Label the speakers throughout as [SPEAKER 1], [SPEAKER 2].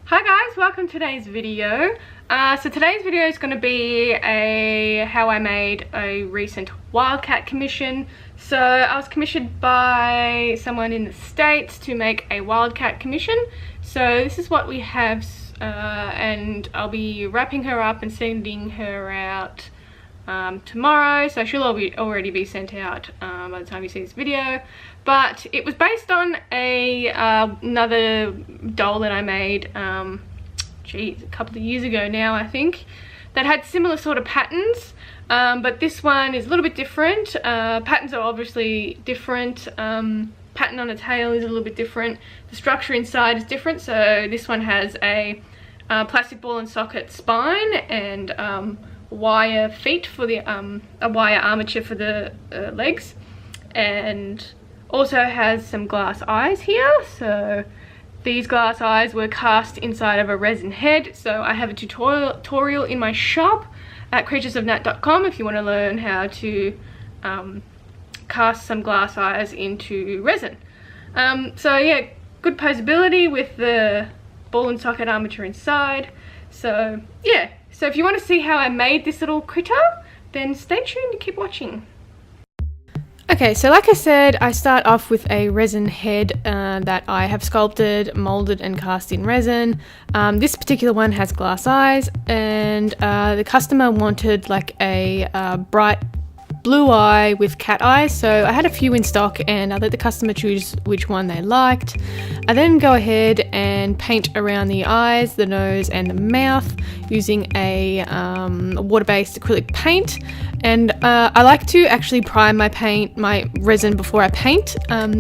[SPEAKER 1] Hi guys, welcome to today's video. So today's video is going to be how I made a recent wildcat commission. So I was commissioned by someone in the States to make a wildcat commission. So this is what we have, and I'll be wrapping her up and sending her out tomorrow, so she'll already be sent out by the time you see this video. But it was based on another doll that I made a couple of years ago now, I think, that had similar sort of patterns, but this one is a little bit different. Patterns are obviously different. Pattern on the tail is a little bit different. The structure inside is different. So this one has a plastic ball and socket spine and wire feet for the a wire armature for the legs, and also has some glass eyes here. So these glass eyes were cast inside of a resin head. So I have a tutorial in my shop at creaturesofnat.com if you want to learn how to cast some glass eyes into resin. So yeah, good posability with the ball and socket armature inside. So yeah, so if you want to see how I made this little critter, then stay tuned and keep watching. Okay, so like I said, I start off with a resin head that I have sculpted, molded and cast in resin. This particular one has glass eyes, and the customer wanted like a bright blue eye with cat eyes, so I had a few in stock and I let the customer choose which one they liked. I then go ahead and paint around the eyes, the nose and the mouth using a water-based acrylic paint. And I like to actually prime my resin before I paint,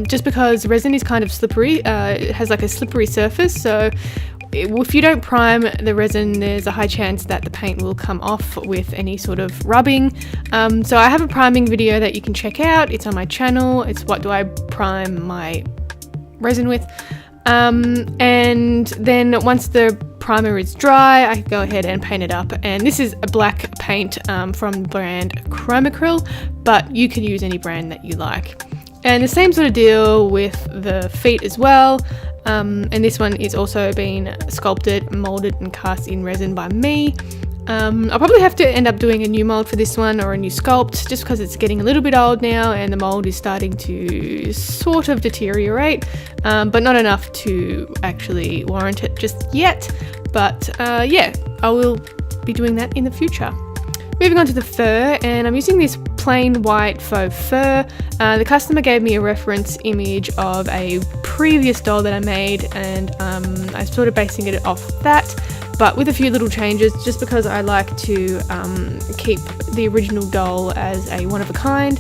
[SPEAKER 1] just because resin is kind of slippery. It has like a slippery surface, so if you don't prime the resin, there's a high chance that the paint will come off with any sort of rubbing. So I have a priming video that you can check out. It's on my channel. It's what do I prime my resin with. And then once the primer is dry, I go ahead and paint it up. And this is a black paint from the brand Chromacryl, but you can use any brand that you like. And the same sort of deal with the feet as well. And this one is also been sculpted, molded and cast in resin by me. I'll probably have to end up doing a new mold for this one, or a new sculpt, just because it's getting a little bit old now and the mold is starting to sort of deteriorate, but not enough to actually warrant it just yet. But yeah, I will be doing that in the future. Moving on to the fur, and I'm using this plain white faux fur. The customer gave me a reference image of a previous doll that I made, and I'm sort of basing it off that, but with a few little changes, just because I like to keep the original doll as a one-of-a-kind,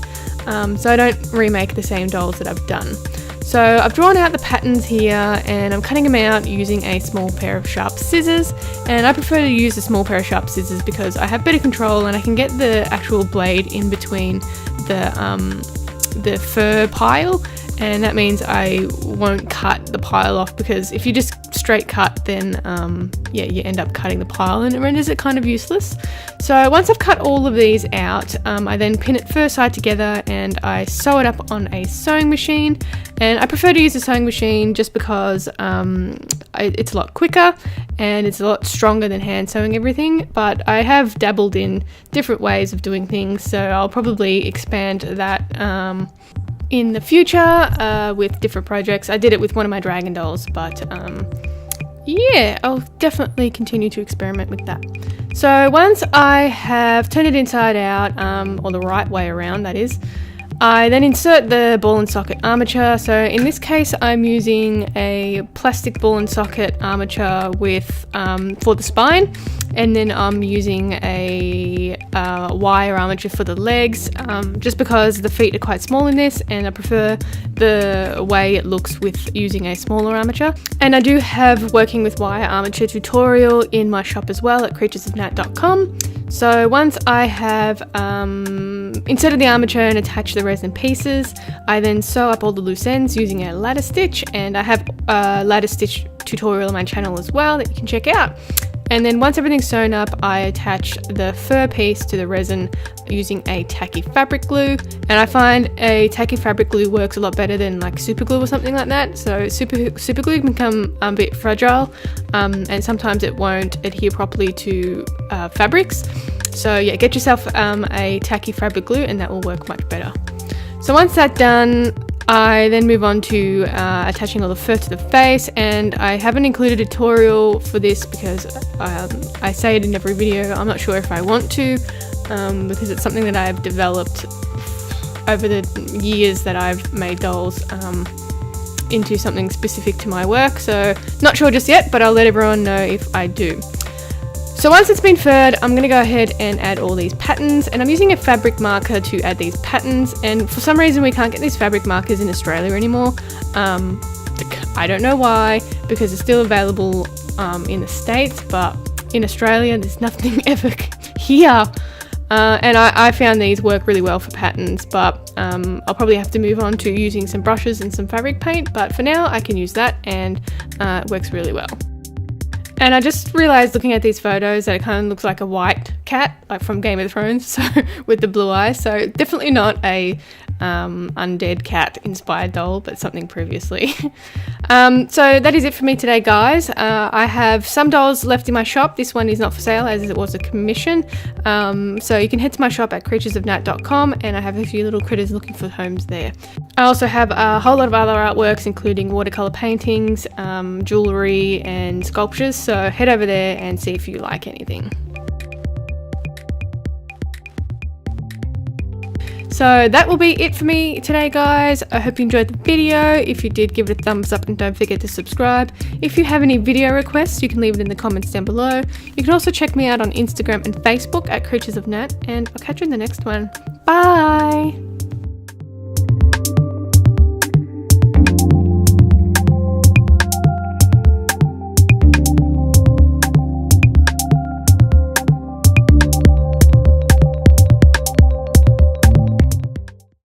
[SPEAKER 1] so I don't remake the same dolls that I've done. So I've drawn out the patterns here and I'm cutting them out using a small pair of sharp scissors, and I prefer to use a small pair of sharp scissors because I have better control and I can get the actual blade in between the fur pile, and that means I won't cut the pile off, because if you just straight cut, then yeah, you end up cutting the pile and it renders it kind of useless. So once I've cut all of these out, I then pin it fur side together and I sew it up on a sewing machine. And I prefer to use a sewing machine just because it's a lot quicker and it's a lot stronger than hand sewing everything, but I have dabbled in different ways of doing things, so I'll probably expand that in the future with different projects. I did it with one of my dragon dolls, but yeah, I'll definitely continue to experiment with that. So once I have turned it inside out, or the right way around that is, I then insert the ball and socket armature. So in this case, I'm using a plastic ball and socket armature with for the spine, and then I'm using a wire armature for the legs, just because the feet are quite small in this, and I prefer the way it looks with using a smaller armature. And I do have working with wire armature tutorial in my shop as well at creaturesofnat.com. So once I have inserted the armature and attached the resin pieces, I then sew up all the loose ends using a ladder stitch, and I have a ladder stitch tutorial on my channel as well that you can check out. And then once everything's sewn up, I attach the fur piece to the resin using a tacky fabric glue. And I find a tacky fabric glue works a lot better than like super glue or something like that. So super glue can become a bit fragile, and sometimes it won't adhere properly to fabrics. So yeah, get yourself a tacky fabric glue and that will work much better. So once that's done, I then move on to attaching all the fur to the face, and I haven't included a tutorial for this because I say it in every video. I'm not sure if I want to, because it's something that I've developed over the years that I've made dolls into something specific to my work. So not sure just yet, but I'll let everyone know if I do. So once it's been furred, I'm going to go ahead and add all these patterns, and I'm using a fabric marker to add these patterns, and for some reason we can't get these fabric markers in Australia anymore. I don't know why, because it's still available in the States, but in Australia there's nothing ever here. And I found these work really well for patterns, but I'll probably have to move on to using some brushes and some fabric paint, but for now I can use that, and it works really well. And I just realised looking at these photos that it kind of looks like a white cat, like from Game of Thrones, so with the blue eyes. So definitely not a undead cat inspired doll, but something previously. So that is it for me today, guys. I have some dolls left in my shop. This one is not for sale as it was a commission. So you can head to my shop at creaturesofnat.com, and I have a few little critters looking for homes there. I also have a whole lot of other artworks, including watercolour paintings, jewellery and sculptures. So head over there and see if you like anything. So that will be it for me today, guys. I hope you enjoyed the video. If you did, give it a thumbs up and don't forget to subscribe. If you have any video requests, you can leave it in the comments down below. You can also check me out on Instagram and Facebook at Creatures of Nat, and I'll catch you in the next one. Bye!